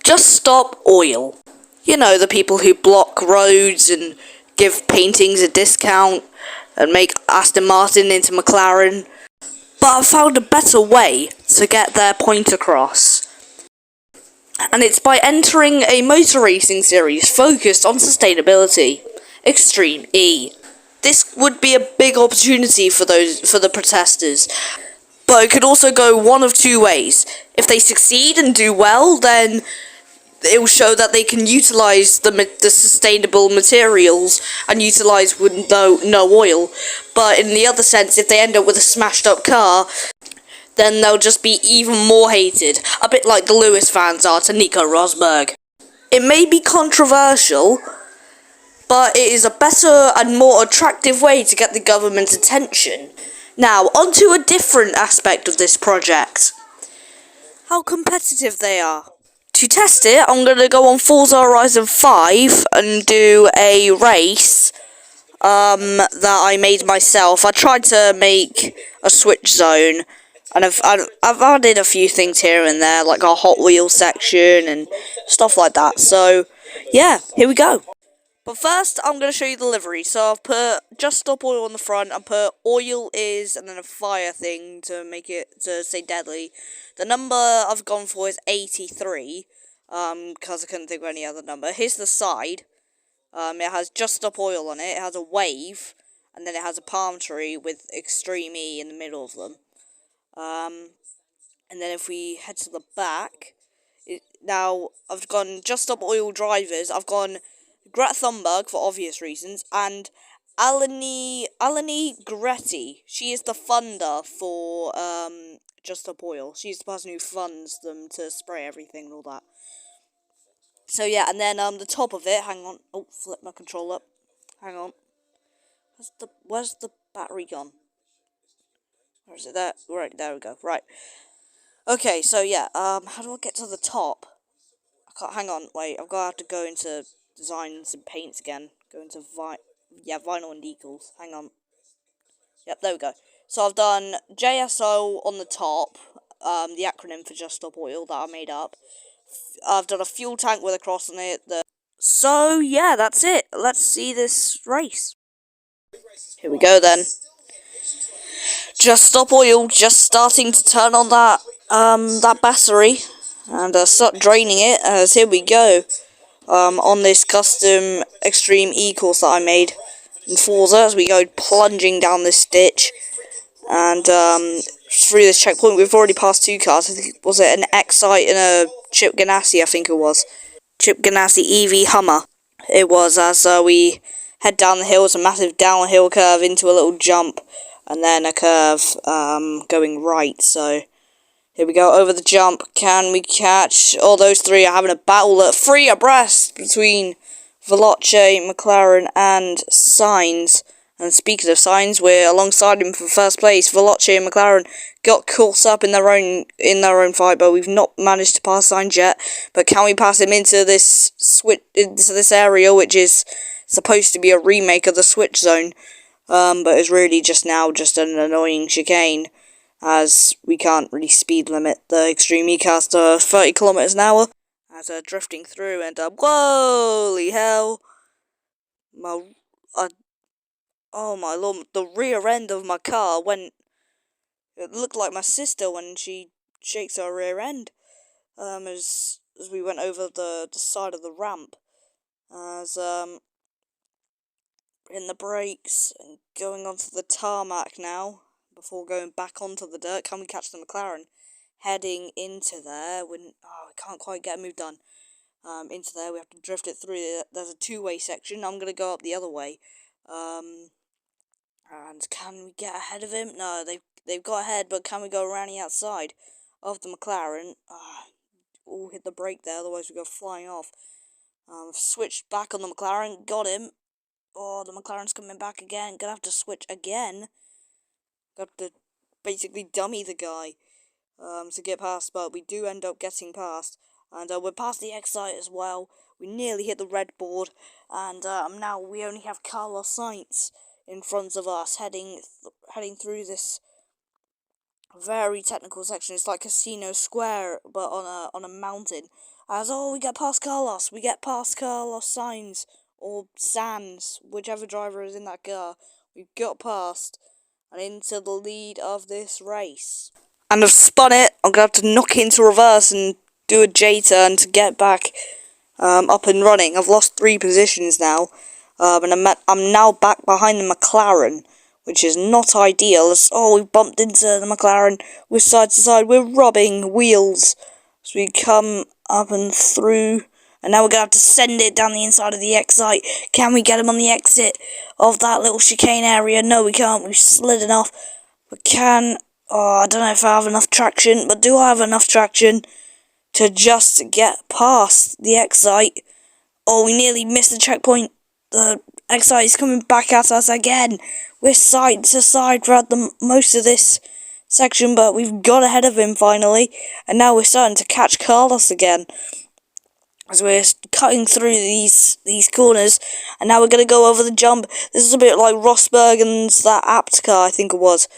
Just Stop Oil. You know, the people who block roads and give paintings a discount and make Aston Martin into McLaren. But I've found a better way to get their point across. And it's by entering a motor racing series focused on sustainability. Extreme E. This would be a big opportunity for the protesters. But it could also go one of two ways. If they succeed and do well, then it will show that they can utilize the sustainable materials and utilize with no oil. But in the other sense, if they end up with a smashed up car, then they'll just be even more hated, a bit like the Lewis fans are to Nico Rosberg. It may be controversial, but it is a better and more attractive way to get the government's attention. Now, onto a different aspect of this project. How competitive they are. To test it, I'm going to go on Forza Horizon 5 and do a race that I made myself. I tried to make a switch zone, and I've added a few things here and there, like a Hot Wheels section and stuff like that. So, yeah, here we go. But first, I'm going to show you the livery. So I've put Just Stop Oil on the front. I put oil is, and then a fire thing to make it to say deadly. The number I've gone for is 83, because I couldn't think of any other number. Here's the side. It has Just Stop Oil on it. It has a wave, and then it has a palm tree with Extreme E in the middle of them. And then if we head to the back, now I've gone Just Stop Oil drivers. I've gone Greta Thunberg for obvious reasons, and Alani Gretti. She is the funder for Just Stop Oil. She's the person who funds them to spray everything and all that. So yeah, and then the top of it. Hang on. Oh, flip my control up. Hang on. Where's the battery gone? Where is it? There. Right, there we go. Right. Okay, so yeah. How do I get to the top? I can't. Hang on. Wait. I've got to have to go into designs and paints again. Go into vinyl and decals. Hang on. Yep, there we go. So I've done JSO on the top, the acronym for Just Stop Oil that I made up. I've done a fuel tank with a cross on it. So yeah, that's it. Let's see this race. Here we go then. Just Stop Oil just starting to turn on that battery and start draining it. As here we go. On this custom Extreme E course that I made in Forza, as we go plunging down this ditch and through this checkpoint. We've already passed two cars. I think, was it an Excite and a Chip Ganassi? I think it was Chip Ganassi EV Hummer. It was, as we head down the hill. It's a massive downhill curve into a little jump and then a curve going right. So here we go, over the jump. Can we catch? All those three are having a battle at 3 abreast between Veloce, McLaren, and Sainz. And speaking of Sainz, we're alongside him for first place. Veloce and McLaren got caught up in their own fight, but we've not managed to pass Sainz yet. But can we pass him into this area, which is supposed to be a remake of the switch zone, but is really just an annoying chicane, as we can't really speed limit the Extreme E-Cars to 30 kilometers an hour. As drifting through and holy hell, oh my lord, the rear end of my car went. It looked like my sister when she shakes her rear end. As we went over the side of the ramp, as in the brakes and going onto the tarmac now. Before going back onto the dirt, can we catch the McLaren heading into there? We can't quite get a move done into there. We have to drift it through. There's a two-way section. I'm gonna go up the other way. And can we get ahead of him? No, they've got ahead, but can we go around the outside of the McLaren? We'll hit the brake there, otherwise we go flying off. Switched back on the McLaren, got him. Oh, the McLaren's coming back again. Gonna have to switch again. Got to basically dummy the guy to get past, but we do end up getting past. And we're past the Excite as well. We nearly hit the red board, and now we only have Carlos Sainz in front of us, heading through this very technical section. It's like Casino Square, but on a mountain. As, oh, we get past Carlos. We get past Carlos Sainz. Or Sands. Whichever driver is in that car. We've got past. And into the lead of this race. And I've spun it. I'm going to have to knock it into reverse and do a J-turn to get back up and running. I've lost 3 positions now. And I'm now back behind the McLaren, which is not ideal. Oh, we bumped into the McLaren. We're side to side. We're rubbing wheels. So we come up and through. And now we're going to have to send it down the inside of the exit. Can we get him on the exit of that little chicane area? No, we can't. We've slidden off. We can. Oh, I don't know if I have enough traction. But do I have enough traction to just get past the exit? Oh, we nearly missed the checkpoint. The exit is coming back at us again. We're side to side throughout most of this section, but we've got ahead of him finally. And now we're starting to catch Carlos again. As we're cutting through these corners. And now we're going to go over the jump. This is a bit like Rosbergen's that apt car, I think it was.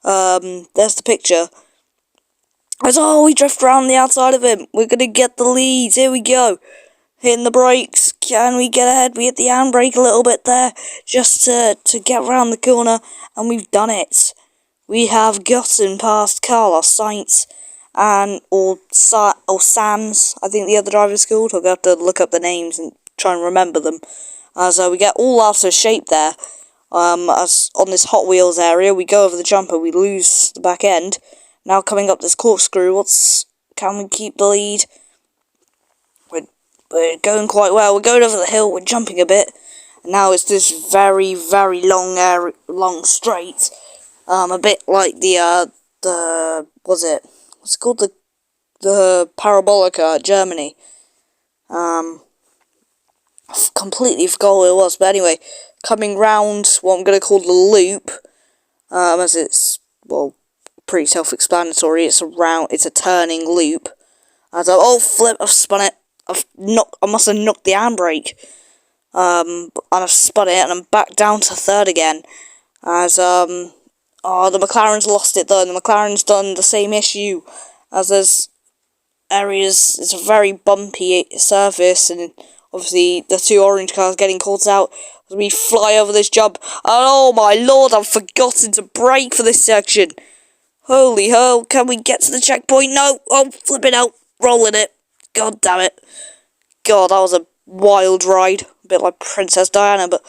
There's the picture. Oh, we drift around the outside of him. We're going to get the leads. Here we go. Hitting the brakes. Can we get ahead? We hit the handbrake a little bit there. Just to get around the corner. And we've done it. We have gotten past Carlos Sainz. Or Sam's, I think the other driver's called. I'll have to look up the names and try and remember them. So we get all out of shape there. As on this Hot Wheels area, we go over the jumper, we lose the back end. Now coming up this corkscrew, can we keep the lead? We're going quite well. We're going over the hill, we're jumping a bit. And now it's this very, very long straight. A bit like what's it called? The Parabolica at Germany. Completely forgot what it was, but anyway, coming round what I'm going to call the loop, as it's, well, pretty self-explanatory. It's a turning loop. Oh flip! I've spun it. I must have knocked the handbrake. And I've spun it, and I'm back down to third again. The McLaren's lost it though. And the McLaren's done the same issue, as there's areas. It's a very bumpy surface, and obviously the 2 orange cars getting caught out as we fly over this jump. And oh my lord, I've forgotten to brake for this section. Holy hell, can we get to the checkpoint? No! Oh, flipping out, rolling it. God damn it. God, that was a wild ride. A bit like Princess Diana, but...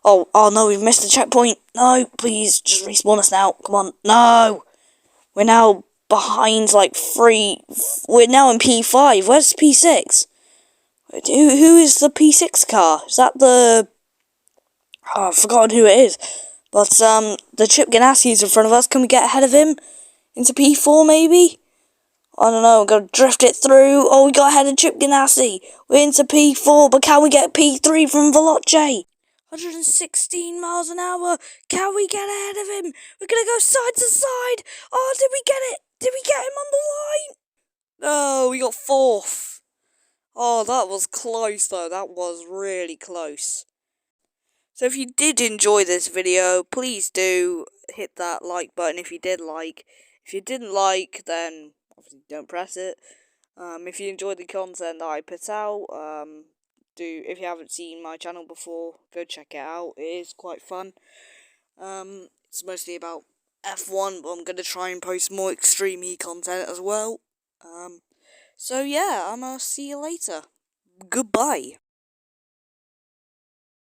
Oh no, we've missed the checkpoint. No, please, just respawn us now. Come on. No! We're now behind, like, 3... We're now in P5. Where's P6? Who is the P6 car? Is that the... Oh, I've forgotten who it is. But, the Chip Ganassi is in front of us. Can we get ahead of him? Into P4, maybe? I don't know, I'm going to drift it through. Oh, we got ahead of Chip Ganassi. We're into P4, but can we get P3 from Veloce? 116 miles an hour. Can we get ahead of him? We're going to go side to side. Oh, did we get it? Did we get him on the line? No, we got 4th. Oh, that was close, though. That was really close. So if you did enjoy this video, please do hit that like button if you did like. If you didn't like, then obviously don't press it. If you enjoyed the content that I put out, if you haven't seen my channel before, go check it out. It is quite fun. It's mostly about F1, but I'm going to try and post more extreme E content as well. So yeah, I'm gonna see you later. Goodbye.